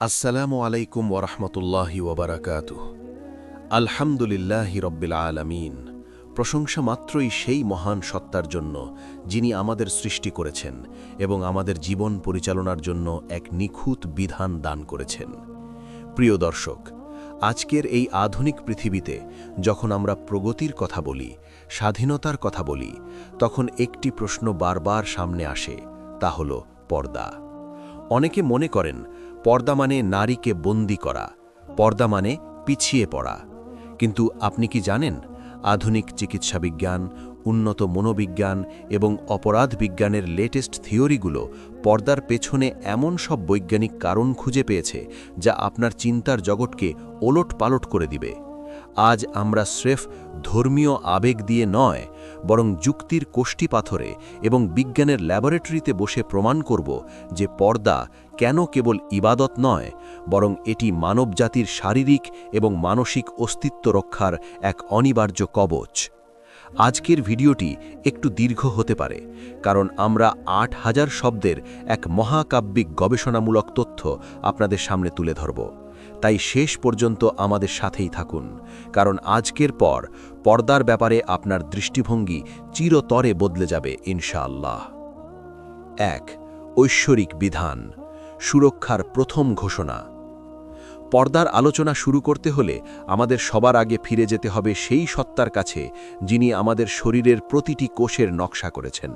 আসসালামু আলাইকুম ওরহমতুল্লাহি ওবরাকাতুহ। আলহামদুলিল্লাহি রব্বিল আলামিন। প্রশংসা মাত্রই সেই মহান সত্তার জন্য যিনি আমাদের সৃষ্টি করেছেন এবং আমাদের জীবন পরিচালনার জন্য এক নিখুঁত বিধান দান করেছেন। প্রিয় দর্শক, আজকের এই আধুনিক পৃথিবীতে যখন আমরা প্রগতির কথা বলি, স্বাধীনতার কথা বলি, তখন একটি প্রশ্ন বারবার সামনে আসে, তা হল পর্দা। অনেকে মনে করেন পর্দা মানে নারীকে বন্দী করা, পর্দা মানে পিছিয়ে পড়া। কিন্তু আপনি কি জানেন, আধুনিক চিকিৎসা বিজ্ঞান, উন্নত মনোবিজ্ঞান এবং অপরাধ বিজ্ঞানের লেটেস্ট থিওরিগুলো পর্দার পেছনে এমন সব বৈজ্ঞানিক কারণ খুঁজে পেয়েছে যা আপনার চিন্তার জগৎকে ওলটপালট করে দিবে। আজ আমরা স্রেফ ধর্মীয় আবেগ দিয়ে নয়, বরং যুক্তির কোষ্ঠী পাথরে এবং বিজ্ঞানের ল্যাবরেটরিতে বসে প্রমাণ করব যে পর্দা কেন কেবল ইবাদত নয়, বরং এটি মানবজাতির শারীরিক এবং মানসিক অস্তিত্ব রক্ষার এক অনিবার্য কবচ। আজকের ভিডিওটি একটু দীর্ঘ হতে পারে, কারণ আমরা ৮,০০০ শব্দের এক মহাকাব্যিক গবেষণামূলক তথ্য আপনাদের সামনে তুলে ধরব। তাই শেষ পর্যন্ত আমাদের সাথেই থাকুন, কারণ আজকের পর পর্দার ব্যাপারে আপনার দৃষ্টিভঙ্গি চিরতরে বদলে যাবে ইনশাআল্লাহ। ১. ঐশ্বরিক বিধান, সুরক্ষার প্রথম ঘোষণা। পর্দার আলোচনা শুরু করতে হলে আমাদের সবার আগে ফিরে যেতে হবে সেই সত্তার কাছে যিনি আমাদের শরীরের প্রতিটি কোষের নকশা করেছেন।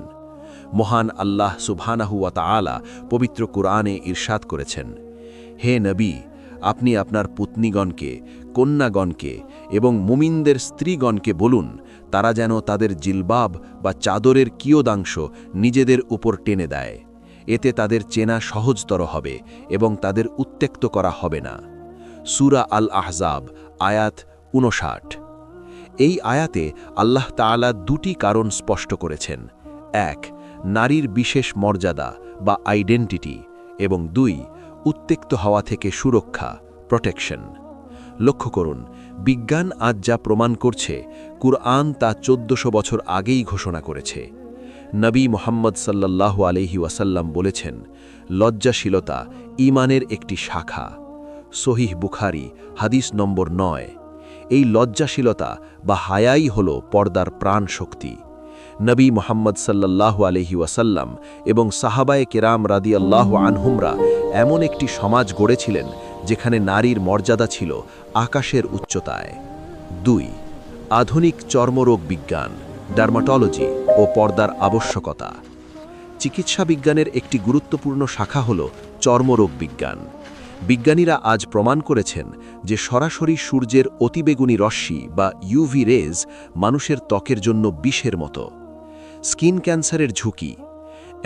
মহান আল্লাহ সুবহানাহু ওয়া তাআলা পবিত্র কুরআনে ইরশাদ করেছেন, হে নবী, আপনি আপনার পুত্নীগণকে, কন্যাগণকে এবং মুমিনদের স্ত্রীগণকে বলুন তারা যেন তাদের জিলবাব বা চাদরের কিয়দাংশ নিজেদের উপর টেনে দেয়। এতে তাদের চেনা সহজতর হবে এবং তাদের উত্ত্যক্ত করা হবে না। সূরা আল আহজাব, আয়াত ৫৯। এই আয়াতে আল্লাহ তাআলা দুটি কারণ স্পষ্ট করেছেন। ১. নারীর বিশেষ মর্যাদা বা আইডেন্টিটি, এবং ২. উত্ত্যক্ত হওয়া থেকে সুরক্ষা, প্রোটেকশন। লক্ষ্য করুন, বিজ্ঞান আজ যা প্রমাণ করছে, কুরআন তা ১৪০০ বছর আগেই ঘোষণা করেছে। নবী মুহাম্মদ সাল্লাল্লাহু আলাইহি ওয়াসাল্লাম বলেছেন, লজ্জাশীলতা ঈমানের একটি শাখা। সহিহ বুখারী, হাদিস নম্বর ৯। এই লজ্জাশীলতা বা হায়াই হল পর্দার প্রাণ শক্তি। নবী মুহাম্মদ সাল্লাল্লাহু আলাইহি ওয়াসাল্লাম এবং সাহাবায়ে কেরাম রাদিয়াল্লাহু আনহুমরা এমন একটি সমাজ গড়েছিলেন যেখানে নারীর মর্যাদা ছিল আকাশের উচ্চতায়। ২. আধুনিক চর্মরোগ বিজ্ঞান, ডার্মাটোলজি ও পর্দার আবশ্যকতা। চিকিৎসা বিজ্ঞানের একটি গুরুত্বপূর্ণ শাখা হল চর্মরোগ বিজ্ঞান। বিজ্ঞানীরা আজ প্রমাণ করেছেন যে সরাসরি সূর্যের অতিবেগুনি রশ্মি বা ইউভি রেজ মানুষের ত্বকের জন্য বিষের মতো। স্কিন ক্যান্সারের ঝুঁকি।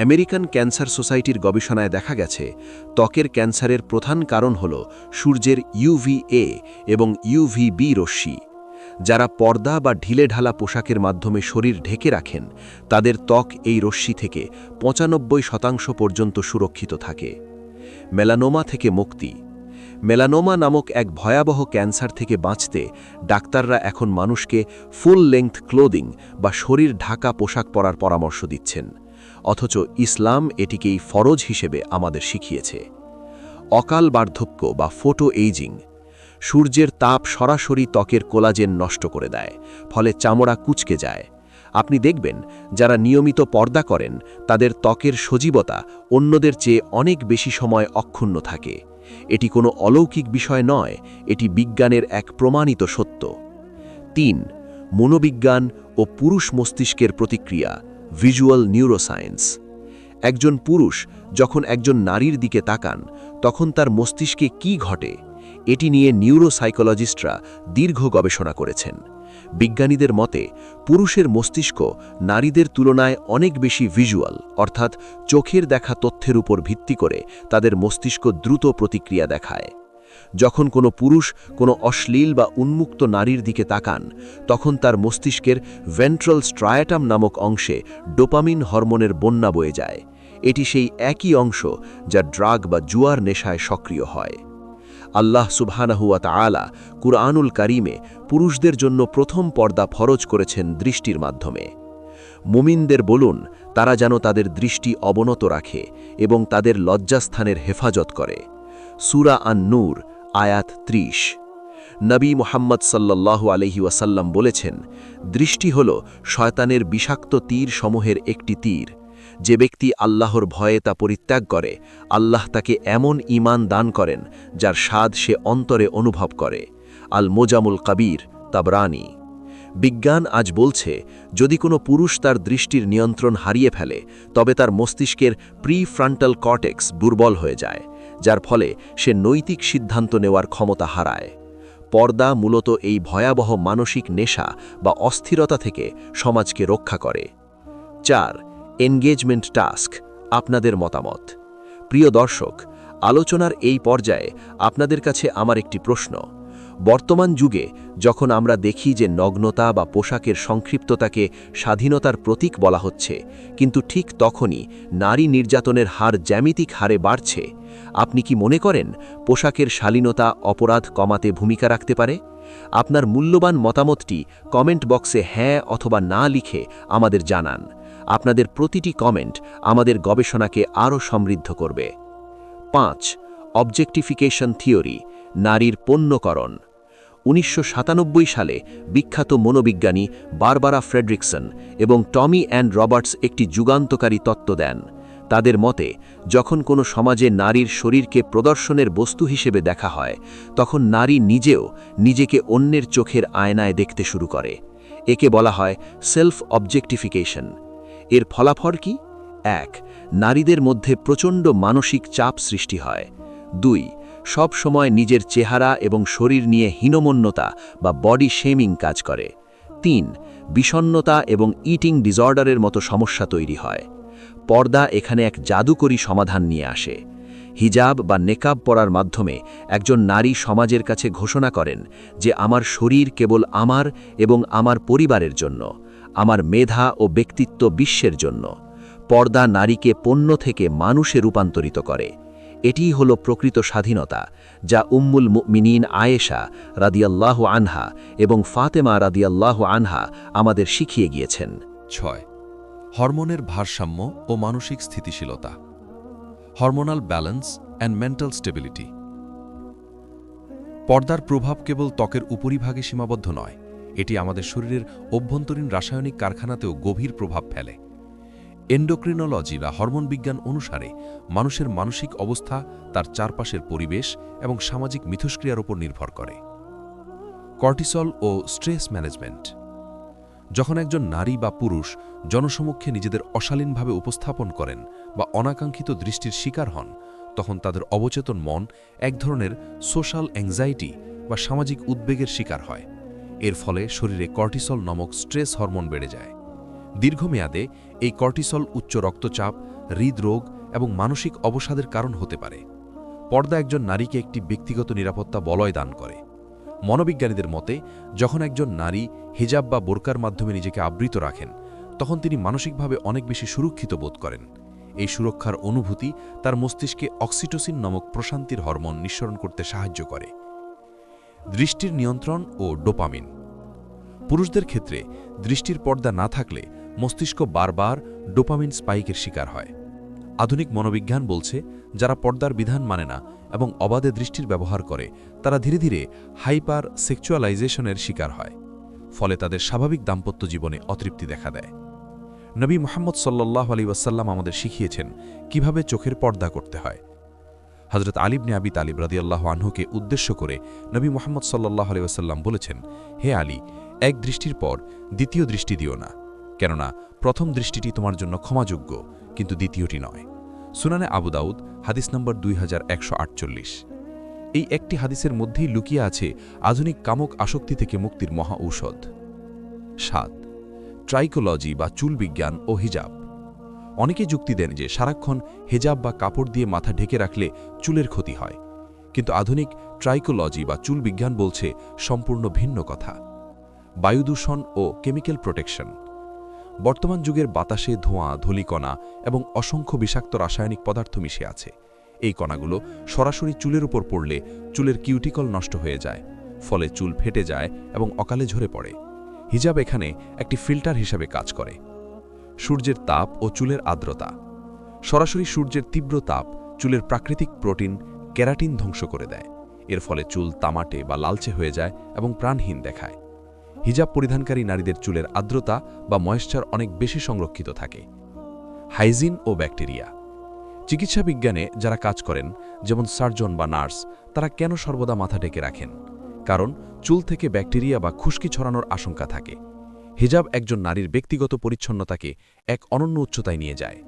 আমেরিকান ক্যান্সার সোসাইটির গবেষণায় দেখা গেছে, ত্বকের ক্যান্সারের প্রধান কারণ হল সূর্যের ইউভিএ এবং ইউভিবি রশ্মি। যারা পর্দা বা ঢিলেঢালা পোশাকের মাধ্যমে শরীর ঢেকে রাখেন, তাদের ত্বক এই রশ্মি থেকে ৯৫% পর্যন্ত সুরক্ষিত থাকে। মেলানোমা থেকে মুক্তি। মেলানোমা নামক এক ভয়াবহ ক্যান্সার থেকে বাঁচতে ডাক্তাররা এখন মানুষকে ফুল লেংথ ক্লোদিং বা শরীর ঢাকা পোশাক পরার পরামর্শ দিচ্ছেন, অথচ ইসলাম এটিকেই ফরজ হিসেবে আমাদের শিখিয়েছে। অকাল বার্ধক্য বা ফোটো এইজিং। সূর্যের তাপ সরাসরি ত্বকের কোলাজেন নষ্ট করে দেয়, ফলে চামড়া কুঁচকে যায়। আপনি দেখবেন, যারা নিয়মিত পর্দা করেন তাদের ত্বকের সজীবতা অন্যদের চেয়ে অনেক বেশি সময় অক্ষুণ্ণ থাকে। এটি কোনো অলৌকিক বিষয় নয়, এটি বিজ্ঞানের এক প্রমাণিত সত্য। ৩. মনোবিজ্ঞান ও পুরুষ মস্তিষ্কের প্রতিক্রিয়া, ভিজুয়াল নিউরোসায়েন্স। একজন পুরুষ যখন একজন নারীর দিকে তাকান, তখন তার মস্তিষ্কে কি ঘটে, এটি নিয়ে নিউরোসাইকোলজিস্টরা দীর্ঘ গবেষণা করেছেন। বিজ্ঞানীদের মতে পুরুষের মস্তিষ্ক নারীদের তুলনায় অনেক বেশি ভিজুয়াল, অর্থাৎ চোখের দেখা তথ্যের উপর ভিত্তি করে তাদের মস্তিষ্ক দ্রুত প্রতিক্রিয়া দেখায়। যখন কোনো পুরুষ কোনো অশ্লীল বা উন্মুক্ত নারীর দিকে তাকান, তখন তার মস্তিষ্কের ভেন্ট্রাল স্ট্রায়াটাম নামক অংশে ডোপামিন হরমোনের বন্যা বয়ে যায়। এটি সেই একই অংশ যা ড্রাগ বা জুয়ার নেশায় সক্রিয় হয়। আল্লাহ সুবহানাহু ওয়া তাআলা কুরআনুল কারীমে পুরুষদের জন্য প্রথম পর্দা ফরজ করেছেন দৃষ্টির মাধ্যমে। মুমিনদের বলুন তারা যেন তাদের দৃষ্টি অবনত রাখে এবং তাদের লজ্জাস্থানের হেফাজত করে। সূরা আন-নূর আয়াত ৩০। নবী মুহাম্মদ সাল্লাল্লাহু আলাইহি ওয়াসাল্লাম বলেছেন, দৃষ্টি হল শয়তানের বিষাক্ত তীর সমূহের একটি তীর। যে ব্যক্তি আল্লাহর ভয়ে তা পরিত্যাগ করে, আল্লাহ তাকে এমন ঈমান দান করেন যার স্বাদ সে অন্তরে অনুভব করে। আল মোজামুল কাবীর, তাবরানী। বিজ্ঞান আজ বলছে, যদি কোনো পুরুষ তার দৃষ্টির নিয়ন্ত্রণ হারিয়ে ফেলে, তবে তার মস্তিষ্কের প্রিফ্রন্টাল কর্টেক্স দুর্বল হয়ে যায়, যার ফলে সে নৈতিক সিদ্ধান্ত নেওয়ার ক্ষমতা হারায়। পর্দা মূলত এই ভয়াবহ মানসিক নেশা বা অস্থিরতা থেকে সমাজকে রক্ষা করে। ৪. এনগেজমেন্ট টাস্ক, আপনাদের মতামত। প্রিয় দর্শক, আলোচনার এই পর্যায়ে আপনাদের কাছে আমার একটি প্রশ্ন। বর্তমান যুগে যখন আমরা দেখি যে নগ্নতা বা পোশাকের সংক্ষিপ্ততাকে স্বাধীনতার প্রতীক বলা হচ্ছে, কিন্তু ঠিক তখনই নারী নির্যাতনের হার জ্যামিতিক হারে বাড়ছে, আপনি কি মনে করেন পোশাকের শালীনতা অপরাধ কমাতে ভূমিকা রাখতে পারে? আপনার মূল্যবান মতামতটি কমেন্ট বক্সে হ্যাঁ অথবা না লিখে আমাদের জানান। আপনাদের প্রতিটি কমেন্ট আমাদের গবেষণাকে আরও সমৃদ্ধ করবে। ৫. অবজেক্টিফিকেশন থিওরি, নারীর পণ্যকরণ। ১৯৯৭ সালে বিখ্যাত মনোবিজ্ঞানী বারবারা ফ্রেডরিকসন এবং টমি অ্যান্ড রবার্টস একটি যুগান্তকারী তত্ত্ব দেন। তাদের মতে, যখন কোনো সমাজে নারীর শরীরকে প্রদর্শনের বস্তু হিসেবে দেখা হয়, তখন নারী নিজেও নিজেকে অন্যের চোখের আয়নায় দেখতে শুরু করে। একে বলা হয় সেলফ অবজেক্টিফিকেশন। এর ফলাফল কি? ১. নারীদের মধ্যে প্রচণ্ড মানসিক চাপ সৃষ্টি হয়। ২. সব সময় নিজের চেহারা এবং শরীর নিয়ে হীনমন্যতা বা বডি শেমিং কাজ করে। ৩. বিষণ্ণতা এবং ইটিং ডিসঅর্ডারের মতো সমস্যা তৈরি হয়। পর্দা এখানে এক জাদুকরী সমাধান নিয়ে আসে। হিজাব বা নেকাব পরার মাধ্যমে একজন নারী সমাজের কাছে ঘোষণা করেন যে আমার শরীর কেবল আমার এবং আমার পরিবারের জন্য, আমার মেধা ও ব্যক্তিত্ব বিশ্বের জন্য। পর্দা নারীকে পণ্য থেকে মানুষে রূপান্তরিত করে। এটিই হলো প্রকৃত স্বাধীনতা, যা উম্মুল মুমিনিন আয়েশা রাদিয়াল্লাহু আনহা এবং ফাতেমা রাদিয়াল্লাহু আনহা আমাদের শিখিয়ে গিয়েছেন। ৬. হরমোনের ভারসাম্য ও মানসিক স্থিতিশীলতা, hormonal balance and mental stability. পর্দার প্রভাব কেবল ত্বকের উপরিভাগে সীমাবদ্ধ নয়, এটি আমাদের শরীরের অভ্যন্তরীণ রাসায়নিক কারখানাতেও গভীর প্রভাব ফেলে। এন্ডোক্রিনোলজি বা হরমোন বিজ্ঞান অনুসারে মানুষের মানসিক অবস্থা তার চারপাশের পরিবেশ এবং সামাজিক মিথস্ক্রিয়ার উপর নির্ভর করে। কর্টিসল ও স্ট্রেস ম্যানেজমেন্ট। যখন একজন নারী বা পুরুষ জনসমক্ষে নিজেদের অশালীনভাবে উপস্থাপন করেন বা অনাকাঙ্ক্ষিত দৃষ্টির শিকার হন, তখন তাদের অবচেতন মন এক ধরনের সোশ্যাল অ্যাংজাইটি বা সামাজিক উদ্বেগের শিকার হয়। এর ফলে শরীরে কর্টিসল নামক স্ট্রেস হরমোন বেড়ে যায়। দীর্ঘমেয়াদে এই কর্টিসল উচ্চ রক্তচাপ, হৃদরোগ এবং মানসিক অবসাদের কারণ হতে পারে। পর্দা একজন নারীকে একটি ব্যক্তিগত নিরাপত্তা বলয় দান করে। মনোবিজ্ঞানীদের মতে, যখন একজন নারী হিজাব বা বোরকার মাধ্যমে নিজেকে আবৃত রাখেন, তখন তিনি মানসিকভাবে অনেক বেশি সুরক্ষিত বোধ করেন। এই সুরক্ষার অনুভূতি তার মস্তিষ্কে অক্সিটোসিন নামক প্রশান্তির হরমোন নিঃসরণ করতে সাহায্য করে। দৃষ্টির নিয়ন্ত্রণ ও ডোপামিন। পুরুষদের ক্ষেত্রে দৃষ্টির পর্দা না থাকলে মস্তিষ্ক বারবার ডোপামিন স্পাইকের শিকার হয়। আধুনিক মনোবিজ্ঞান বলছে, যারা পর্দার বিধান মানে না এবং অবাধে দৃষ্টির ব্যবহার করে, তারা ধীরে ধীরে হাইপার সেক্সুয়ালাইজেশনের শিকার হয়। ফলে তাদের স্বাভাবিক দাম্পত্য জীবনে অতৃপ্তি দেখা দেয়। নবী মুহাম্মদ সাল্লাল্লাহু আলাইহি ওয়াসাল্লাম আমাদের শিখিয়েছেন কিভাবে চোখের পর্দা করতে হয়। হযরত আলী ইবনে আবি তালিব রাদিয়াল্লাহু আনহুকে উদ্দেশ্য করে নবী মুহাম্মদ সাল্লাল্লাহু আলাইহি ওয়াসাল্লাম বলেছেন, হে আলী, এক দৃষ্টির পর দ্বিতীয় দৃষ্টি দিও না, কেননা প্রথম দৃষ্টিটি তোমার জন্য ক্ষমাযোগ্য, কিন্তু দ্বিতীয়টি নয়। সুনানে আবু দাউদ, হাদিস নম্বর 2148। এই একটি হাদিসের মধ্যেই লুকিয়ে আছে আধুনিক কামক আসক্তি থেকে মুক্তির মহা ঔষধ। ৭. ট্রাইকোলজি বা চুল বিজ্ঞান ও হিজাব। অনেকে যুক্তি দেন যে সারাক্ষণ হিজাব বা কাপড় দিয়ে মাথা ঢেকে রাখলে চুলের ক্ষতি হয়, কিন্তু আধুনিক ট্রাইকোলজি বা চুল বিজ্ঞান বলছে সম্পূর্ণ ভিন্ন কথা। বায়ুদূষণ ও কেমিক্যাল প্রোটেকশন। বর্তমান যুগের বাতাসে ধোঁয়া, ধূলিকণা এবং অসংখ্য বিষাক্ত রাসায়নিক পদার্থ মিশে আছে। এই কণাগুলো সরাসরি চুলের উপর পড়লে চুলের কিউটিকল নষ্ট হয়ে যায়, ফলে চুল ফেটে যায় এবং অকালে ঝরে পড়ে। হিজাব এখানে একটি ফিল্টার হিসাবে কাজ করে। সূর্যের তাপ ও চুলের আর্দ্রতা। সরাসরি সূর্যের তীব্র তাপ চুলের প্রাকৃতিক প্রোটিন, কেরাটিন ধ্বংস করে দেয়। এর ফলে চুল তামাটে বা লালচে হয়ে যায় এবং প্রাণহীন দেখায়। হিজাব পরিধানকারী নারীদের চুলের আর্দ্রতা বা ময়েশ্চার অনেক বেশি সংরক্ষিত থাকে। হাইজিন ও ব্যাকটেরিয়া। চিকিৎসা বিজ্ঞানে যারা কাজ করেন, যেমন সার্জন বা নার্স, তারা কেন সর্বদা মাথা ঢেকে রাখেন? কারণ চুল থেকে ব্যাকটেরিয়া বা খুশকি ছড়ানোর আশঙ্কা থাকে। হিজাব একজন নারীর ব্যক্তিগত পরিচ্ছন্নতাকে এক অনন্য উচ্চতায় নিয়ে যায়।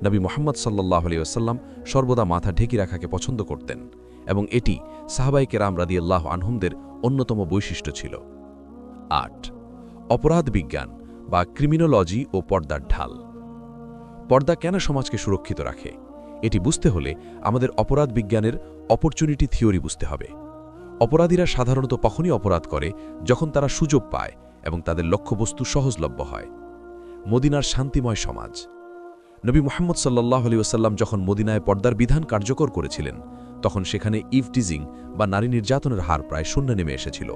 নবী মুহাম্মদ সাল্লাল্লাহু আলাইহি ওয়াসাল্লাম সর্বদা মাথা ঢেকে রাখাকে পছন্দ করতেন, এবং এটি সাহাবায়ে কেরাম রাদিয়াল্লাহু আনহুমদের অন্যতম বৈশিষ্ট্য ছিল। ৮. অপরাধ বিজ্ঞান বা ক্রিমিনোলজি ও পর্দার ঢাল। পর্দা কেন সমাজকে সুরক্ষিত রাখে? এটি বুঝতে হলে আমাদের অপরাধ বিজ্ঞানের অপরচুনিটি থিওরি বুঝতে হবে। অপরাধীরা সাধারণত তখনই অপরাধ করে যখন তারা সুযোগ পায় এবং তাদের লক্ষ্যবস্তু সহজলভ্য হয়। মদিনার শান্তিময় সমাজ। নবী মুহাম্মদ সাল্লাল্লাহু আলাইহি ওয়াসাল্লাম যখন মদিনায় পর্দার বিধান কার্যকর করেছিলেন, তখন সেখানে ইভটিজিং বা নারী নির্যাতনের হার প্রায় শূন্য নেমে এসেছিল।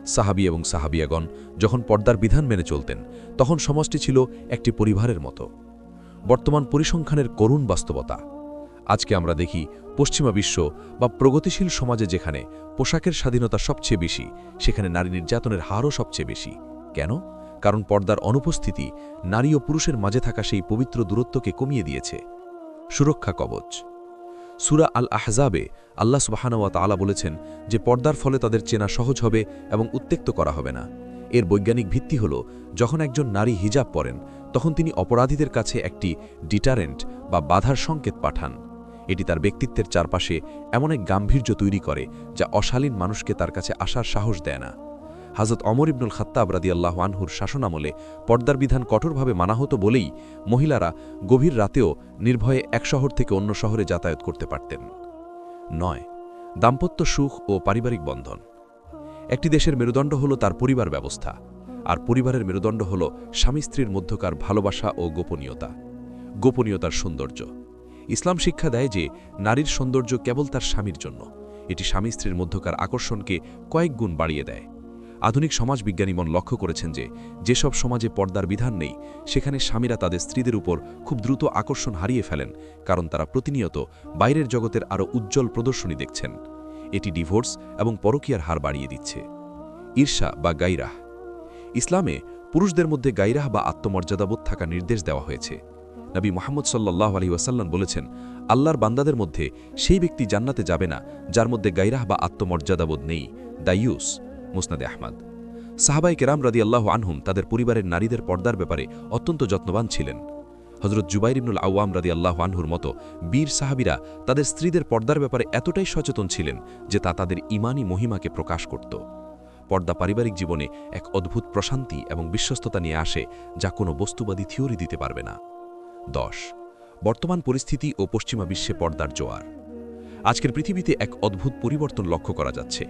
সাহাবী এবং সাহাবিয়াগণ যখন পর্দার বিধান মেনে চলতেন, তখন সমাজটি ছিল একটি পরিবারের মতো। বর্তমান পরিসংখ্যানের করুণ বাস্তবতা। আজকে আমরা দেখি পশ্চিমা বিশ্ব বা প্রগতিশীল সমাজে যেখানে পোশাকের স্বাধীনতা সবচেয়ে বেশি, সেখানে নারী নির্যাতনের হারও সবচেয়ে বেশি। কেন? কারণ পর্দার অনুপস্থিতি নারী ও পুরুষের মাঝে থাকা সেই পবিত্র দূরত্বকে কমিয়ে দিয়েছে। সুরক্ষা কবচ। সূরা আল আহজাবে আল্লাহ সুবহানাহু ওয়া তাআলা বলেছেন যে পর্দার ফলে তাদের চেনা সহজ হবে এবং উত্ত্যক্ত করা হবে না। এর বৈজ্ঞানিক ভিত্তি হল, যখন একজন নারী হিজাব পরেন, তখন তিনি অপরাধীদের কাছে একটি ডিটারেন্ট বা বাধার সংকেত পাঠান। এটি তার ব্যক্তিত্বের চারপাশে এমন এক গাম্ভীর্য তৈরি করে যা অশালীন মানুষকে তার কাছে আসার সাহস দেয় না। হযরত ওমর ইবনুল খাত্তাব রাদিয়াল্লাহু আনহুর শাসনামলে পর্দার বিধান কঠোরভাবে মানা হতো বলেই মহিলারা গভীর রাতেও নির্ভয়ে এক শহর থেকে অন্য শহরে যাতায়াত করতে পারতেন। ৯. দাম্পত্য সুখ ও পারিবারিক বন্ধন। একটি দেশের মেরুদণ্ড হল তার পরিবার ব্যবস্থা, আর পরিবারের মেরুদণ্ড হল স্বামী স্ত্রীর মধ্যকার ভালোবাসা ও গোপনীয়তা। গোপনীয়তার সৌন্দর্য। ইসলাম শিক্ষা দেয় যে নারীর সৌন্দর্য কেবল তার স্বামীর জন্য। এটি স্বামী স্ত্রীর মধ্যকার আকর্ষণকে কয়েক গুণ বাড়িয়ে দেয়। আধুনিক সমাজবিজ্ঞানীমন লক্ষ্য করেছেন যে যেসব সমাজে পর্দার বিধান নেই, সেখানে স্বামীরা তাদের স্ত্রীদের উপর খুব দ্রুত আকর্ষণ হারিয়ে ফেলেন, কারণ তারা প্রতিনিয়ত বাইরের জগতের আরও উজ্জ্বল প্রদর্শনী দেখছেন। এটি ডিভোর্স এবং পরকীয়ার হার বাড়িয়ে দিচ্ছে। ঈর্ষা বা গাইরাহ। ইসলামে পুরুষদের মধ্যে গাইরাহ বা আত্মমর্যাদাবোধ থাকা নির্দেশ দেওয়া হয়েছে। নবী মুহাম্মদ সাল্লাল্লাহু আলাইহি ওয়াসাল্লাম বলেছেন, আল্লাহর বান্দাদের মধ্যে সেই ব্যক্তি জান্নাতে যাবে না যার মধ্যে গাইরাহ বা আত্মমর্যাদাবোধ নেই। দাইয়ুস। মুসনাদে আহমদ। সাহাবায়ে কেরাম রাদিয়াল্লাহু আনহুম তাদের পরিবারের নারীদের পর্দার ব্যাপারে অত্যন্ত যত্নবান ছিলেন। হযরত জুবাইর ইবনুল আওয়াম রাদিয়াল্লাহু আনহুর মতো বীর সাহাবীরা তাদের স্ত্রীদের পর্দার ব্যাপারে এতটাই সচেতন ছিলেন যে তা তাদের ঈমানী মহিমাকে প্রকাশ করত। পর্দা পারিবারিক জীবনে এক অদ্ভুত প্রশান্তি এবং বিশ্বস্ততা নিয়ে আসে, যা কোনো বস্তুবাদী থিওরি দিতে পারবে না। ১০. বর্তমান পরিস্থিতি ও পশ্চিমা বিশ্বে পর্দার জোয়ার। আজকের পৃথিবীতে এক অদ্ভুত পরিবর্তন লক্ষ্য করা যাচ্ছে।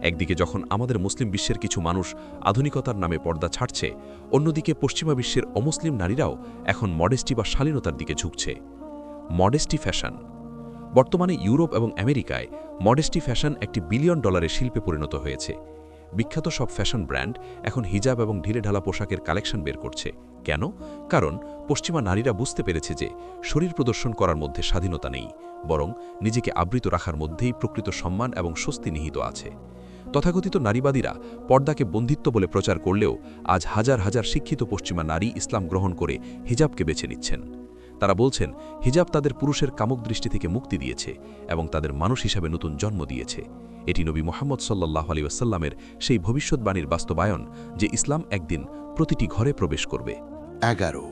একদিকে যখন আমাদের মুসলিম বিশ্বের কিছু মানুষ আধুনিকতার নামে পর্দা ছাড়ছে, অন্যদিকে পশ্চিমা বিশ্বের অমুসলিম নারীরাও এখন মডেস্টি বা শালীনতার দিকে ঝুঁকছে। Modesty fashion. বর্তমানে ইউরোপ এবং আমেরিকায় মডেস্টি ফ্যাশন একটি বিলিয়ন ডলারের শিল্পে পরিণত হয়েছে। বিখ্যাত সব ফ্যাশন ব্র্যান্ড এখন হিজাব এবং ঢিলেঢালা পোশাকের কালেকশন বের করছে। কেন? কারণ পশ্চিমা নারীরা বুঝতে পেরেছে যে শরীর প্রদর্শন করার মধ্যে স্বাধীনতা নেই, বরং নিজেকে আবৃত রাখার মধ্যেই প্রকৃত সম্মান এবং স্বস্তি নিহিত আছে। তথাকথিত নারীবাদীরা পর্দাকে বন্ধিত্ব বলে প্রচার করলেও আজ হাজার হাজার শিক্ষিত পশ্চিমা নারী ইসলাম গ্রহণ করে হিজাবকে বেছে নিচ্ছেন। তারা বলছেন হিজাব তাদের পুরুষের কামুক দৃষ্টি থেকে মুক্তি দিয়েছে এবং তাদের মানুষ হিসাবে নতুন জন্ম দিয়েছে। এটি নবী মুহাম্মদ সাল্লাল্লাহু আলাইহি ওয়াসাল্লামের সেই ভবিষ্যৎবাণীর বাস্তবায়ন যে ইসলাম একদিন প্রতিটি ঘরে প্রবেশ করবে। ১১.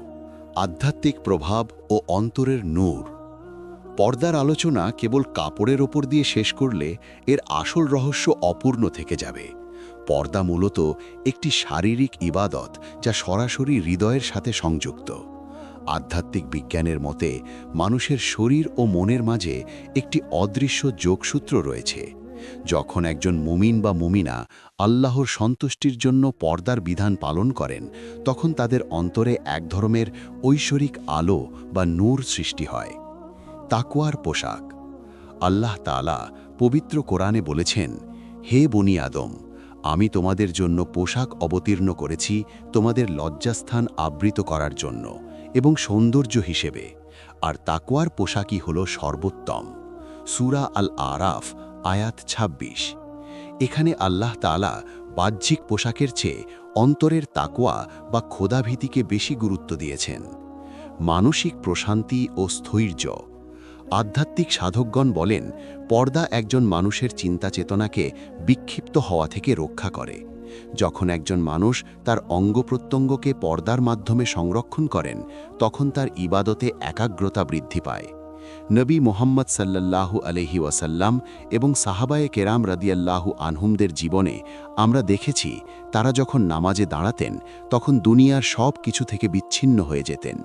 আধ্যাত্মিক প্রভাব ও অন্তরের নূর। পর্দার আলোচনা কেবল কাপড়ের ওপর দিয়ে শেষ করলে এর আসল রহস্য অপূর্ণ থেকে যাবে। পর্দা মূলত একটি শারীরিক ইবাদত, যা সরাসরি হৃদয়ের সাথে সংযুক্ত। আধ্যাত্মিক বিজ্ঞানের মতে মানুষের শরীর ও মনের মাঝে একটি অদৃশ্য যোগসূত্র রয়েছে। যখন একজন মুমিন বা মুমিনা আল্লাহর সন্তুষ্টির জন্য পর্দার বিধান পালন করেন, তখন তাদের অন্তরে এক ধরনের ঐশ্বরিক আলো বা নূর সৃষ্টি হয়। তাকওয়ার পোশাক। আল্লাহ তাআলা পবিত্র কোরআনে বলেছেন, হে বনি আদম, আমি তোমাদের জন্য পোশাক অবতীর্ণ করেছি তোমাদের লজ্জাস্থান আবৃত করার জন্য এবং সৌন্দর্য হিসেবে, আর তাকওয়ার পোশাকই হল সর্বোত্তম। সূরা আল আরাফ আয়াত ২৬। এখানে আল্লাহ তাআলা বাহ্যিক পোশাকের চেয়ে অন্তরের তাকওয়া বা খোদাভীতিকে বেশি গুরুত্ব দিয়েছেন। মানসিক প্রশান্তি ও স্থৈর্য। আধ্যাত্মিক সাধকগণ বলেন, পর্দা একজন মানুষের চিন্তা চেতনাকে বিক্ষিপ্ত হওয়া থেকে রক্ষা করে। যখন একজন মানুষ তার অঙ্গপ্রত্যঙ্গকে পর্দার মাধ্যমে সংরক্ষণ করেন, তখন তার ইবাদতে একাগ্রতা বৃদ্ধি পায়। নবী মুহাম্মদ সাল্লাল্লাহু আলাইহি ওয়াসাল্লাম এবং সাহাবায়ে কেরাম রাদিয়াল্লাহু আনহুমদের জীবনে আমরা দেখেছি, তারা যখন নামাজে দাঁড়াতেন তখন দুনিয়ার সব কিছু থেকে বিচ্ছিন্ন হয়ে যেতেন।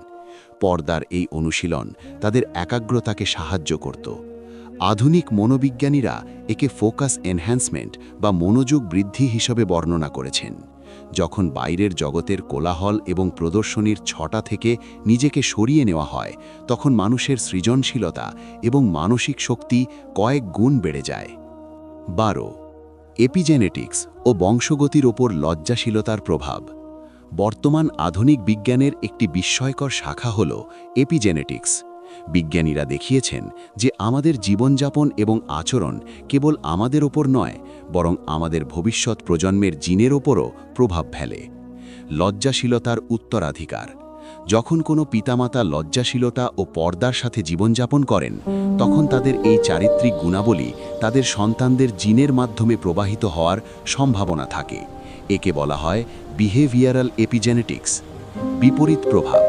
পর্দার এই অনুশীলন তাদের একাগ্রতাকে সাহায্য করত। আধুনিক মনোবিজ্ঞানীরা একে ফোকাস এনহ্যান্সমেন্ট বা মনোযোগ বৃদ্ধি হিসেবে বর্ণনা করেছেন। যখন বাইরের জগতের কোলাহল এবং প্রদর্শনীর ছটা থেকে নিজেকে সরিয়ে নেওয়া হয়, তখন মানুষের সৃজনশীলতা এবং মানসিক শক্তি কয়েক গুণ বেড়ে যায়। 12. এপিজেনেটিক্স ও বংশগতির ওপর লজ্জাশীলতার প্রভাব। বর্তমান আধুনিক বিজ্ঞানের একটি বিস্ময়কর শাখা হল এপিজেনেটিক্স। বিজ্ঞানীরা দেখিয়েছেন যে আমাদের জীবনযাপন এবং আচরণ কেবল আমাদের ওপর নয়, বরং আমাদের ভবিষ্যৎ প্রজন্মের জিনের ওপরও প্রভাব ফেলে। লজ্জাশীলতার উত্তরাধিকার। যখন কোনো পিতামাতা লজ্জাশীলতা ও পর্দার সাথে জীবনযাপন করেন, তখন তাদের এই চারিত্রিক গুণাবলী তাদের সন্তানদের জিনের মাধ্যমে প্রবাহিত হওয়ার সম্ভাবনা থাকে। একে বলা হয় বিহেভিয়ারাল এপিজেনেটিক্স। বিপরীত প্রভাব।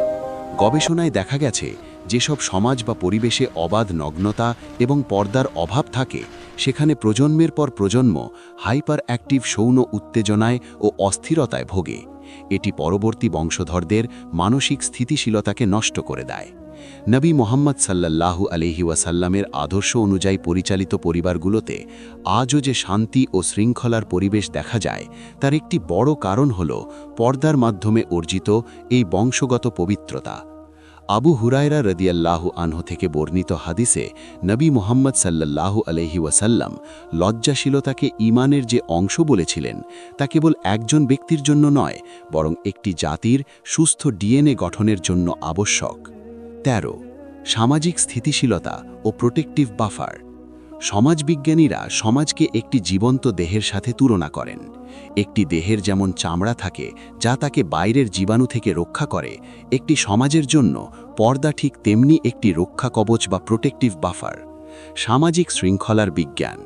গবেষণায় দেখা গেছে, যেসব সমাজ বা পরিবেশে অবাধ নগ্নতা এবং পর্দার অভাব থাকে, সেখানে প্রজন্মের পর প্রজন্ম হাইপার অ্যাক্টিভ যৌন উত্তেজনায় ও অস্থিরতায় ভোগে। এটি পরবর্তী বংশধরদের মানসিক স্থিতিশীলতাকে নষ্ট করে দেয়। নবী মুহাম্মদ সাল্লাল্লাহু আলাইহি ওয়াসাল্লামের আদর্শ অনুযায়ী পরিচালিত পরিবারগুলোতে আজও যে শান্তি ও শৃঙ্খলার পরিবেশ দেখা যায়, তার একটি বড় কারণ হল পর্দার মাধ্যমে অর্জিত এই বংশগত পবিত্রতা। আবু হুরায়রা রাদিয়াল্লাহু আনহু থেকে বর্ণিত হাদিসে নবী মুহাম্মদ সাল্লাল্লাহু আলাইহি ওয়াসাল্লাম লজ্জাশীলতাকে ঈমানের যে অংশ বলেছিলেন, তা কেবল একজন ব্যক্তির জন্য নয়, বরং একটি জাতির সুস্থ ডিএনএ গঠনের জন্য আবশ্যক। 13. সামাজিক স্থিতিশীলতা ও প্রোটেক্টিভ বাফার। সমাজবিজ্ঞানীরা সমাজকে একটি জীবন্ত দেহের সাথে তুলনা করেন। একটি দেহের যেমন চামড়া থাকে যা তাকে বাইরের জীবাণু থেকে রক্ষা করে, একটি সমাজের জন্য পর্দা ঠিক তেমনি একটি রক্ষা কবচ বা প্রোটেক্টিভ বাফার। সামাজিক শৃঙ্খলার বিজ্ঞান।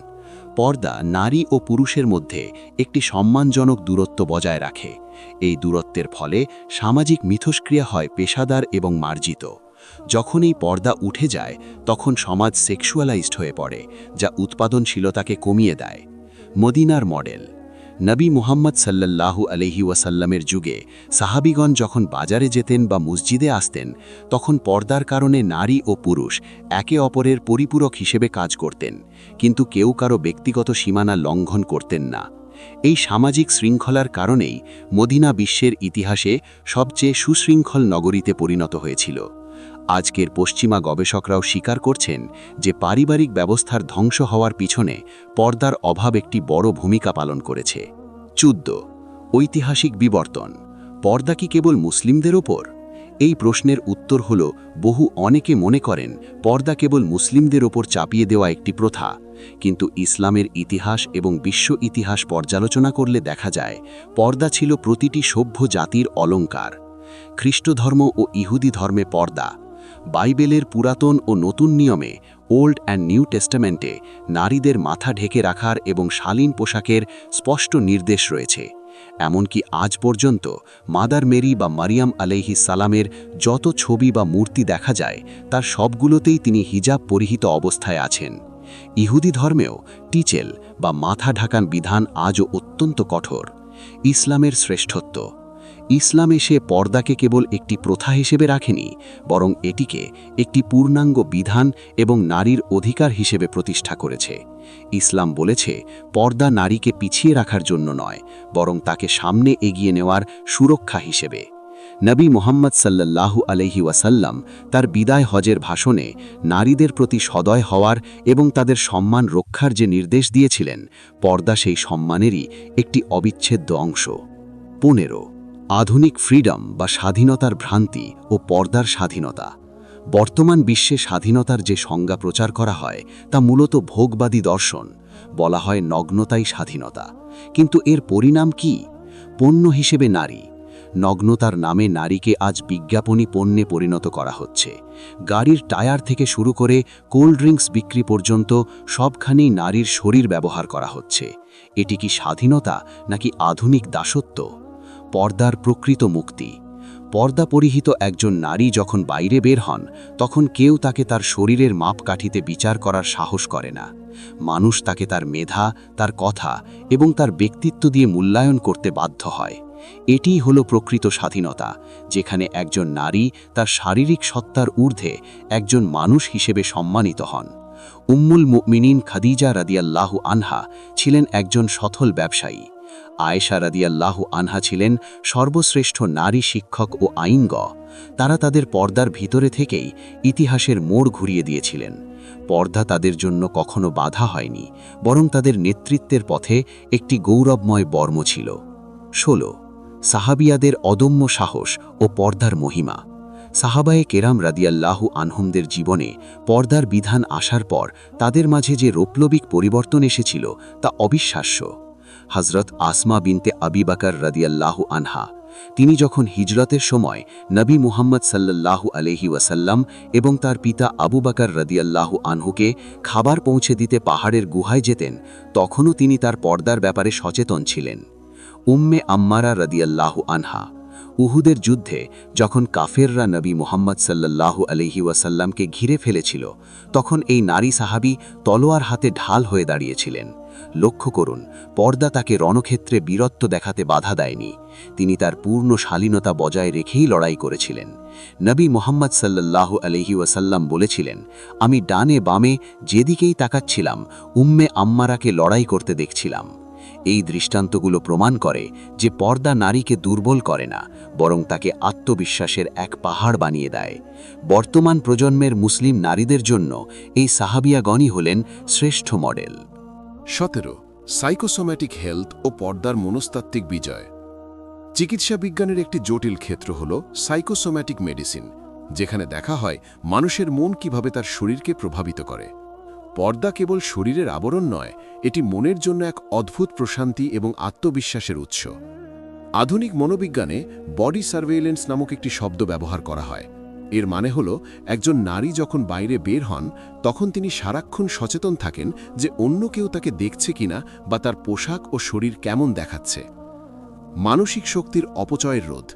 পর্দা নারী ও পুরুষের মধ্যে একটি সম্মানজনক দূরত্ব বজায় রাখে। এই দূরত্বের ফলে সামাজিক মিথস্ক্রিয়া হয় পেশাদার এবং মার্জিত। যখন এই পর্দা উঠে যায়, তখন সমাজ সেক্সুয়ালাইজড হয়ে পড়ে, যা উৎপাদনশীলতাকে কমিয়ে দেয়। মদিনার মডেল। নবী মুহাম্মদ সাল্লাল্লাহু আলাইহি ওয়াসাল্লামের যুগে সাহাবীগণ যখন বাজারে যেতেন বা মসজিদে আসতেন, তখন পর্দার কারণে নারী ও পুরুষ একে অপরের পরিপূরক হিসেবে কাজ করতেন, কিন্তু কেউ কারো ব্যক্তিগত সীমানা লঙ্ঘন করতেন না। এই সামাজিক শৃঙ্খলার কারণেই মদিনা বিশ্বের ইতিহাসে সবচেয়ে সুশৃঙ্খল নগরীতে পরিণত হয়েছিল। আজকের পশ্চিমা গবেষকরাও স্বীকার করছেন যে পারিবারিক ব্যবস্থার ধ্বংস হওয়ার পিছনে পর্দার অভাব একটি বড় ভূমিকা পালন করেছে। 14. ঐতিহাসিক বিবর্তন। পর্দা কি কেবল মুসলিমদের ওপর? এই প্রশ্নের উত্তর হল, অনেকে মনে করেন পর্দা কেবল মুসলিমদের ওপর চাপিয়ে দেওয়া একটি প্রথা, কিন্তু ইসলামের ইতিহাস এবং বিশ্ব ইতিহাস পর্যালোচনা করলে দেখা যায়, পর্দা ছিল প্রতিটি সভ্য জাতির অলংকার। খ্রিস্টধর্ম ও ইহুদি ধর্মে পর্দা। বাইবেলের পুরাতন ও নতুন নিয়মে ওল্ড অ্যান্ড নিউ টেস্টামেন্টে নারীদের মাথা ঢেকে রাখার এবং শালীন পোশাকের স্পষ্ট নির্দেশ রয়েছে। এমনকি আজ পর্যন্ত মাদার মেরি বা মারিয়াম আলাইহিস সালামের যত ছবি বা মূর্তি দেখা যায়, তার সবগুলোতেই তিনি হিজাব পরিহিত অবস্থায় আছেন। ইহুদি ধর্মেও টিচেল বা মাথা ঢাকান বিধান আজও অত্যন্ত কঠোর। ইসলামের শ্রেষ্ঠত্ব। ইসলাম এসে পর্দাকে কেবল একটি প্রথা হিসেবে রাখেনি, বরং এটিকে একটি পূর্ণাঙ্গ বিধান এবং নারীর অধিকার হিসেবে প্রতিষ্ঠা করেছে। ইসলাম বলেছে, পর্দা নারীকে পিছিয়ে রাখার জন্য নয়, বরং তাকে সামনে এগিয়ে নেওয়ার সুরক্ষা হিসেবে। নবী মুহাম্মদ সাল্লাল্লাহু আলাইহি ওয়াসাল্লাম তার বিদায় হজের ভাষণে নারীদের প্রতি সদয় হওয়ার এবং তাদের সম্মান রক্ষার যে নির্দেশ দিয়েছিলেন, পর্দা সেই সম্মানেরই একটি অবিচ্ছেদ্য অংশ। 15. আধুনিক ফ্রিডম বা স্বাধীনতার ভ্রান্তি ও পর্দার স্বাধীনতা। বর্তমান বিশ্বে স্বাধীনতার যে সংজ্ঞা প্রচার করা হয় তা মূলত ভোগবাদী দর্শন। বলা হয় নগ্নতাই স্বাধীনতা, কিন্তু এর পরিণাম কি? পণ্য হিসেবে নারী। নগ্নতার নামে নারীকে আজ বিজ্ঞাপনী পণ্যে পরিণত করা হচ্ছে। গাড়ির টায়ার থেকে শুরু করে কোল্ড ড্রিঙ্কস বিক্রি পর্যন্ত সবখানেই নারীর শরীর ব্যবহার করা হচ্ছে। এটি কি স্বাধীনতা নাকি আধুনিক দাসত্ব? পর্দার প্রকৃত মুক্তি। পর্দা পরিহিত একজন নারী যখন বাইরে বের হন, তখন কেউ তাকে তার শরীরের মাপকাঠিতে বিচার করার সাহস করে না। মানুষ তাকে তার মেধা, তার কথা এবং তার ব্যক্তিত্ব দিয়ে মূল্যায়ন করতে বাধ্য হয়। এটিই হলো প্রকৃত স্বাধীনতা, যেখানে একজন নারী তার শারীরিক সত্তার ঊর্ধ্বে একজন মানুষ হিসেবে সম্মানিত হন। উম্মুল মুমিনিন খাদিজা রাদিয়াল্লাহু আনহা ছিলেন একজন সফল ব্যবসায়ী। আয়েশা রাদিয়াল্লাহু আনহা ছিলেন সর্বশ্রেষ্ঠ নারী শিক্ষক ও আইনজ্ঞ। তারা তাদের পর্দার ভিতরে থেকেই ইতিহাসের মোড় ঘুরিয়ে দিয়েছিলেন। পর্দা তাদের জন্য কখনো বাধা হয়নি, বরং তাদের নেতৃত্বের পথে একটি গৌরবময় বর্ম ছিল। ১৬ সাহাবিয়াদের অদম্য সাহস ও পর্দার মহিমা। সাহাবায়ে কেরাম রাদিয়াল্লাহু আনহুমদের জীবনে পর্দার বিধান আসার পর তাদের মাঝে যে রৌপ্লবিক পরিবর্তন এসেছিল তা অবিশ্বাস্য। হযরত আসমা বিনতে আবি বকর রাদিয়াল্লাহু আনহা, তিনি যখন হিজরতের সময় নবী মুহাম্মদ সাল্লাল্লাহু আলাইহি ওয়াসাল্লাম এবং তার পিতা আবু বকর রাদিয়াল্লাহু আনহুকে খাবার পৌঁছে দিতে পাহাড়ের গুহায় যেতেন, তখনও তিনি তার পর্দার ব্যাপারে সচেতন ছিলেন। উম্মে আম্মারা রাদিয়াল্লাহু আনহা, উহুদের যুদ্ধে যখন কাফেররা নবী মুহাম্মদ সাল্লাল্লাহু আলাইহি ওয়াসাল্লামকে ঘিরে ফেলেছিল, তখন এই নারী সাহাবী তলোয়ার হাতে ঢাল হয়ে দাঁড়িয়েছিলেন। লক্ষ্য করুন, পর্দা তাকে রণক্ষেত্রে বীরত্ব দেখাতে বাধা দেয়নি। তিনি তার পূর্ণ শালীনতা বজায় রেখেই লড়াই করেছিলেন। নবী মুহাম্মদ সাল্লাল্লাহু আলাইহি ওয়াসাল্লাম বলেছিলেন, আমি ডানে বামে যেদিকেই তাকাচ্ছিলাম উম্মে আম্মারাকে লড়াই করতে দেখছিলাম। এই দৃষ্টান্তগুলো প্রমাণ করে যে পর্দা নারীকে দুর্বল করে না, বরং তাকে আত্মবিশ্বাসের এক পাহাড় বানিয়ে দেয়। বর্তমান প্রজন্মের মুসলিম নারীদের জন্য এই সাহাবিয়াগণই হলেন শ্রেষ্ঠ মডেল। ১৭ সাইকোসোম্যাটিক হেলথ ও পর্দার মনস্তাত্ত্বিক বিজয়। চিকিৎসা বিজ্ঞানের একটি জটিল ক্ষেত্র হল সাইকোসোম্যাটিক মেডিসিন, যেখানে দেখা হয় মানুষের মন কিভাবে তার শরীরকে প্রভাবিত করে। পর্দা কেবল শরীরের আবরণ নয়, এটি মনের জন্য এক অদ্ভুত প্রশান্তি এবং আত্মবিশ্বাসের উৎস। আধুনিক মনোবিজ্ঞানে বডি সার্ভেইলেন্স নামক একটি শব্দ ব্যবহার করা হয়। এর মানে হল, একজন নারী যখন বাইরে বের হন, তখন তিনি সারাক্ষণ সচেতন থাকেন যে অন্য কেউ তাকে দেখছে কিনা বা তার পোশাক ও শরীর কেমন দেখাচ্ছে। মানসিক শক্তির অপচয়ের রোধ।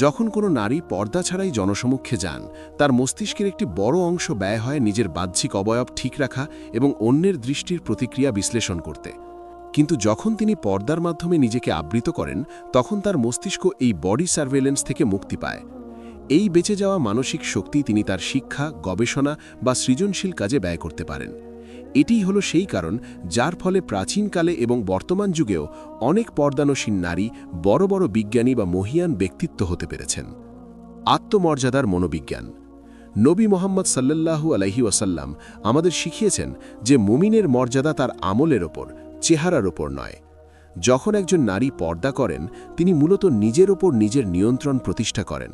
যখন কোনো নারী পর্দা ছাড়াই জনসমক্ষে যান, তার মস্তিষ্কের একটি বড় অংশ ব্যয় হয় নিজের বাহ্যিক অবয়ব ঠিক রাখা এবং অন্যের দৃষ্টির প্রতিক্রিয়া বিশ্লেষণ করতে। কিন্তু যখন তিনি পর্দার মাধ্যমে নিজেকে আবৃত করেন, তখন তার মস্তিষ্ক এই বডি সার্ভেলেন্স থেকে মুক্তি পায়। এই বেঁচে যাওয়া মানসিক শক্তি তিনি তার শিক্ষা, গবেষণা বা সৃজনশীল কাজে ব্যয় করতে পারেন। এটিই হলো সেই কারণ যার ফলে প্রাচীনকালে এবং বর্তমান যুগেও অনেক পর্দানসীন নারী বড় বড় বিজ্ঞানী বা মহিয়ান ব্যক্তিত্ব হতে পেরেছেন। আত্মমর্যাদার মনোবিজ্ঞান। নবী মুহাম্মদ সাল্লাল্লাহু আলাইহি ওয়াসাল্লাম আমাদের শিখিয়েছেন যে মুমিনের মর্যাদা তার আমলের ওপর, চেহারার ওপর নয়। যখন একজন নারী পর্দা করেন, তিনি মূলত নিজের ওপর নিজের নিয়ন্ত্রণ প্রতিষ্ঠা করেন।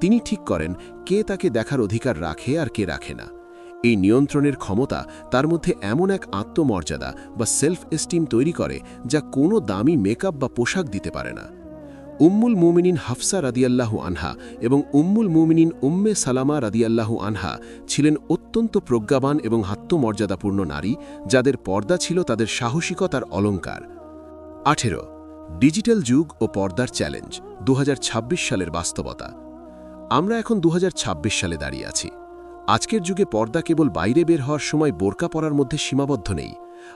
তিনি ঠিক করেন কে তাকে দেখার অধিকার রাখে আর কে রাখে না। এই নিয়ন্ত্রণের ক্ষমতা তার মধ্যে এমন এক আত্মমর্যাদা বা সেলফ এস্টিম তৈরি করে যা কোনো দামি মেকআপ বা পোশাক দিতে পারে না। উম্মুল মুমিনিন হাফসা রাদিয়াল্লাহু আনহা এবং উম্মুল মুমিনিন উম্মে সালামা রাদিয়াল্লাহু আনহা ছিলেন অত্যন্ত প্রজ্ঞাবান এবং আত্মমর্যাদাপূর্ণ নারী, যাদের পর্দা ছিল তাদের সাহসিকতার অলঙ্কার। 18 ডিজিটাল যুগ ও পর্দার চ্যালেঞ্জ। 2026 সালের বাস্তবতা। আমরা এখন 2026 সালে দাঁড়িয়ে আছি। আজকের যুগে পর্দা কেবল বাইরে বের হওয়ার সময় বোরকা পরার মধ্যে সীমাবদ্ধ নেই।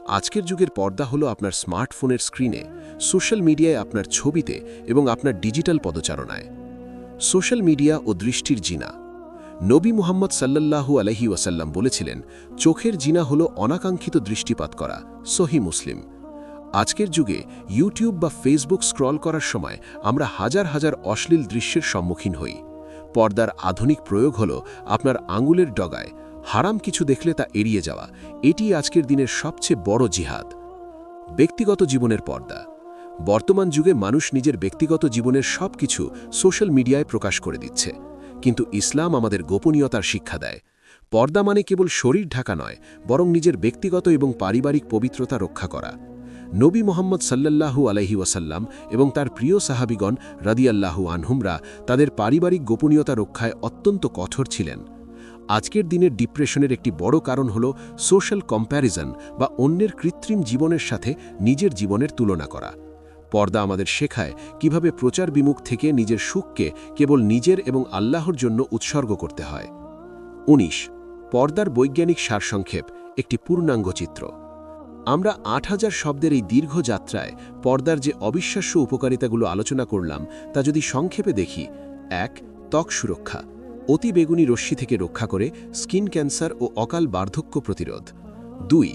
আজকের যুগের পর্দা হলো আপনার স্মার্টফোনের স্ক্রিনে, সোশ্যাল মিডিয়ায় আপনার ছবিতে এবং আপনার ডিজিটাল পদচারণায়। সোশ্যাল মিডিয়া ও দৃষ্টির জিনা। নবী মুহাম্মদ সাল্লাল্লাহু আলাইহি ওয়াসাল্লাম বলেছিলেন, চোখের জিনা হলো অনাকাঙ্ক্ষিত দৃষ্টিপাত করা। সহিহ মুসলিম। আজকের যুগে ইউটিউব বা ফেসবুক স্ক্রল করার সময় আমরা হাজার হাজার অশ্লীল দৃশ্যের সম্মুখীন হই। পর্দার আধুনিক প্রয়োগ হল আপনার আঙুলের ডগায় হারাম কিছু দেখলে তা এড়িয়ে যাওয়া। এটি আজকের দিনের সবচেয়ে বড় জিহাদ। ব্যক্তিগত জীবনের পর্দা। বর্তমান যুগে মানুষ নিজের ব্যক্তিগত জীবনের সব কিছু সোশ্যাল মিডিয়ায় প্রকাশ করে দিচ্ছে। কিন্তু ইসলাম আমাদের গোপনীয়তার শিক্ষা দেয়। পর্দা মানে কেবল শরীর ঢাকা নয়, বরং নিজের ব্যক্তিগত এবং পারিবারিক পবিত্রতা রক্ষা করা। নবী মোহাম্মদ সাল্লাল্লাহু আলাইহি ওয়াসাল্লাম এবং তার প্রিয় সাহাবিগণ রাদিয়াল্লাহু আনহুমরা তাদের পারিবারিক গোপনীয়তা রক্ষায় অত্যন্ত কঠোর ছিলেন। আজকের দিনের ডিপ্রেশনের একটি বড় কারণ হল সোশ্যাল কম্প্যারিজন বা অন্যের কৃত্রিম জীবনের সাথে নিজের জীবনের তুলনা করা। পর্দা আমাদের শেখায় কিভাবে প্রচার বিমুখ থেকে নিজের সুখকে কেবল নিজের এবং আল্লাহর জন্য উৎসর্গ করতে হয়। ১৯ পর্দার বৈজ্ঞানিক সারসংক্ষেপ, একটি পূর্ণাঙ্গ চিত্র। আমরা ৮,০০০ শব্দের এই দীর্ঘ যাত্রায় পর্দার যে অবিশ্বাস্য উপকারিতাগুলো আলোচনা করলাম তা যদি সংক্ষেপে দেখি: ১ ত্বক সুরক্ষা, অতি বেগুনি রশ্মি থেকে রক্ষা করে, স্কিন ক্যান্সার ও অকাল বার্ধক্য প্রতিরোধ। ২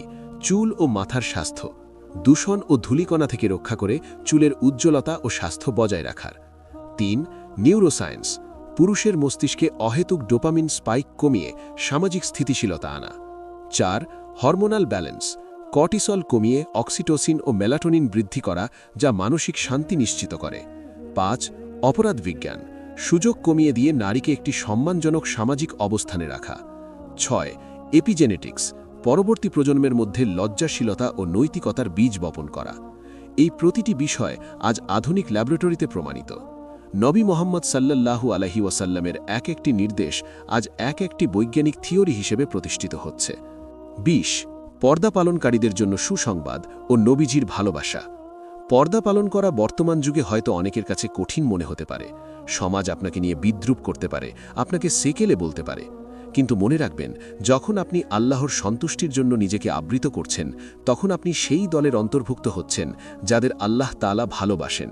চুল ও মাথার স্বাস্থ্য, দূষণ ও ধূলিকণা থেকে রক্ষা করে চুলের উজ্জ্বলতা ও স্বাস্থ্য বজায় রাখার। ৩ নিউরোসায়েন্স, পুরুষের মস্তিষ্কে অহেতুক ডোপামিন স্পাইক কমিয়ে সামাজিক স্থিতিশীলতা আনা। ৪ হরমোনাল ব্যালেন্স, কর্টিসল কমিয়ে অক্সিটোসিন ও মেলাটোনিন বৃদ্ধি করা, যা মানসিক শান্তি নিশ্চিত করে। ৫ অপরাধ বিজ্ঞান, সুযোগ কমিয়ে দিয়ে নারীকে একটি সম্মানজনক সামাজিক অবস্থানে রাখা। ৬ এপিজেনেটিক্স, পরবর্তী প্রজন্মের মধ্যে লজ্জাশীলতা ও নৈতিকতার বীজ বপন করা। এই প্রতিটি বিষয় আজ আধুনিক ল্যাবরেটরিতে প্রমাণিত। নবী মোহাম্মদ সাল্লাল্লাহু আলাইহি ওয়াসাল্লামের এক একটি নির্দেশ আজ এক একটি বৈজ্ঞানিক থিওরি হিসেবে প্রতিষ্ঠিত হচ্ছে। ২০ পর্দা পালনকারীদের জন্য সুসংবাদ ও নবীজির ভালোবাসা। পর্দা পালন করা বর্তমান যুগে হয়তো অনেকের কাছে কঠিন মনে হতে পারে। সমাজ আপনাকে নিয়ে বিদ্রূপ করতে পারে, আপনাকে সেকেলে বলতে পারে। কিন্তু মনে রাখবেন, যখন আপনি আল্লাহর সন্তুষ্টির জন্য নিজেকে আবৃত করছেন, তখন আপনি সেই দলের অন্তর্ভুক্ত হচ্ছেন যাদের আল্লাহ তাআলা ভালোবাসেন।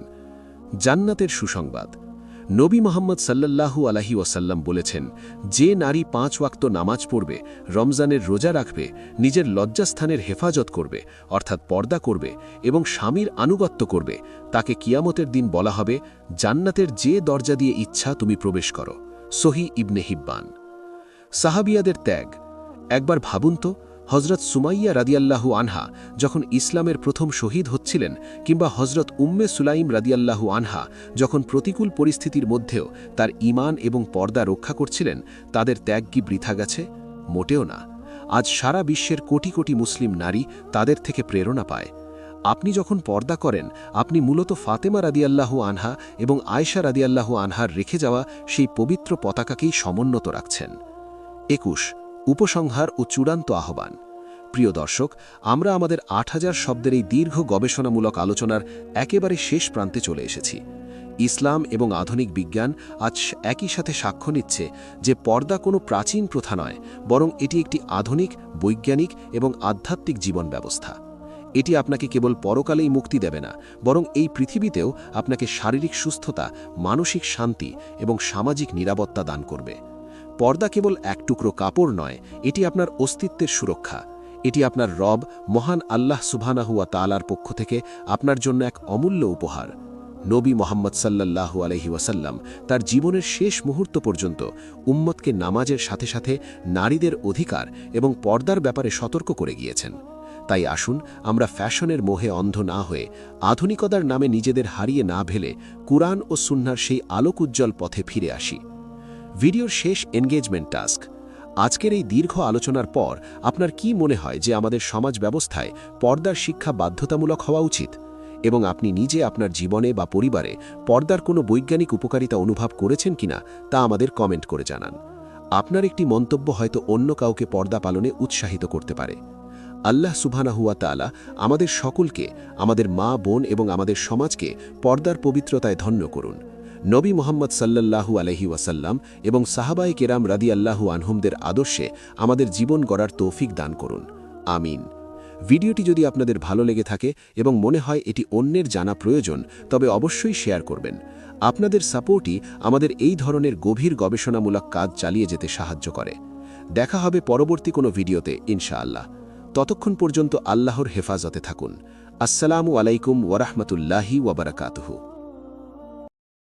জান্নাতের সুসংবাদ। নবী মোহাম্মদ সাল্লাল্লাহু আলাইহি ওয়াসাল্লাম বলেছেন, যে নারী ৫ ওয়াক্ত নামাজ পড়বে, রমজানের রোজা রাখবে, নিজের লজ্জাস্থানের হেফাজত করবে অর্থাৎ পর্দা করবে এবং স্বামীর আনুগত্য করবে, তাকে কিয়ামতের দিন বলা হবে, জান্নাতের যে দরজা দিয়ে ইচ্ছা তুমি প্রবেশ করো। সহিহ ইবনে হিব্বান। সাহাবিয়াদের ত্যাগ। একবার ভাবুন তো, হজরত সুমাইয়া রাদিয়াল্লাহু আনহা যখন ইসলামের প্রথম শহীদ হচ্ছিলেন, কিংবা হজরত উম্মে সুলাইম রাদিয়াল্লাহু আনহা যখন প্রতিকূল পরিস্থিতির মধ্যেও তার ঈমান এবং পর্দা রক্ষা করছিলেন, তাদের ত্যাগ কি বৃথা গেছে? মোটেও না। আজ সারা বিশ্বের কোটি কোটি মুসলিম নারী তাদের থেকে প্রেরণা পায়। আপনি যখন পর্দা করেন, আপনি মূলত ফাতেমা রাদিয়াল্লাহু আনহা এবং আয়েশা রাদিয়াল্লাহু আনহার রেখে যাওয়া সেই পবিত্র পতাকাকেই সমুন্নত রাখছেন। ২১ উপসংহার ও চূড়ান্ত আহ্বান। প্রিয় দর্শক, আমরা আমাদের ৮,০০০ শব্দের এই দীর্ঘ গবেষণামূলক আলোচনার একেবারে শেষ প্রান্তে চলে এসেছি। ইসলাম এবং আধুনিক বিজ্ঞান আজ একই সাথে সাক্ষ্য নিচ্ছে যে পর্দা কোনো প্রাচীন প্রথা নয়, বরং এটি একটি আধুনিক, বৈজ্ঞানিক এবং আধ্যাত্মিক জীবন ব্যবস্থা। এটি আপনাকে কেবল পরকালেই মুক্তি দেবে না, বরং এই পৃথিবীতেও আপনাকে শারীরিক সুস্থতা, মানসিক শান্তি এবং সামাজিক নিরাপত্তা দান করবে। পর্দা কেবল এক টুকরো কাপড় নয়, এটি আপনার অস্তিত্বের সুরক্ষা। এটি আপনার রব মহান আল্লাহ সুবহানাহু ওয়া তাআলার পক্ষ থেকে আপনার জন্য এক অমূল্য উপহার। নবী মোহাম্মদ সাল্লাল্লাহু আলাইহি ওয়াসাল্লাম তার জীবনের শেষ মুহূর্ত পর্যন্ত উম্মতকে নামাজের সাথে সাথে নারীদের অধিকার এবং পর্দার ব্যাপারে সতর্ক করে গিয়েছেন। তাই আসুন আমরা ফ্যাশনের মোহে অন্ধ না হয়ে, আধুনিকতার নামে নিজেদের হারিয়ে না ফেলে, কুরআন ও সুন্নাহর সেই আলোক উজ্জ্বল পথে ফিরে আসি। ভিডিওর শেষ এনগেজমেন্ট টাস্ক। আজকের এই দীর্ঘ আলোচনার পর আপনার কি মনে হয় যে আমাদের সমাজ ব্যবস্থায় পর্দার শিক্ষা বাধ্যতামূলক হওয়া উচিত? এবং আপনি নিজে আপনার জীবনে বা পরিবারে পর্দার কোনো বৈজ্ঞানিক উপকারিতা অনুভব করেছেন কিনা তা আমাদের কমেন্ট করে জানান। আপনার একটি মন্তব্য হয়তো অন্য কাউকে পর্দা পালনে উৎসাহিত করতে পারে। আল্লাহ সুবহানাহু ওয়া তাআলা আমাদের সকলকে, আমাদের মা, বোন এবং আমাদের সমাজকে পর্দার পবিত্রতায় ধন্য করুন। নবী মোহাম্মদ সাল্লাল্লাহু আলাইহি ওয়াসাল্লাম এবং সাহাবায়ে কেরাম রাদিয়াল্লাহু আনহুমদের আদর্শে আমাদের জীবন গড়ার তৌফিক দান করুন। আমিন। ভিডিওটি যদি আপনাদের ভালো লেগে থাকে এবং মনে হয় এটি অন্যের জানা প্রয়োজন, তবে অবশ্যই শেয়ার করবেন। আপনাদের সাপোর্টই আমাদের এই ধরনের গভীর গবেষণামূলক কাজ চালিয়ে যেতে সাহায্য করে। দেখা হবে পরবর্তী কোনো ভিডিওতে ইনশাআল্লাহ। ততক্ষণ পর্যন্ত আল্লাহর হেফাজতে থাকুন। আসসালামু আলাইকুম ওয়া রাহমাতুল্লাহি ওয়া বারাকাতুহু।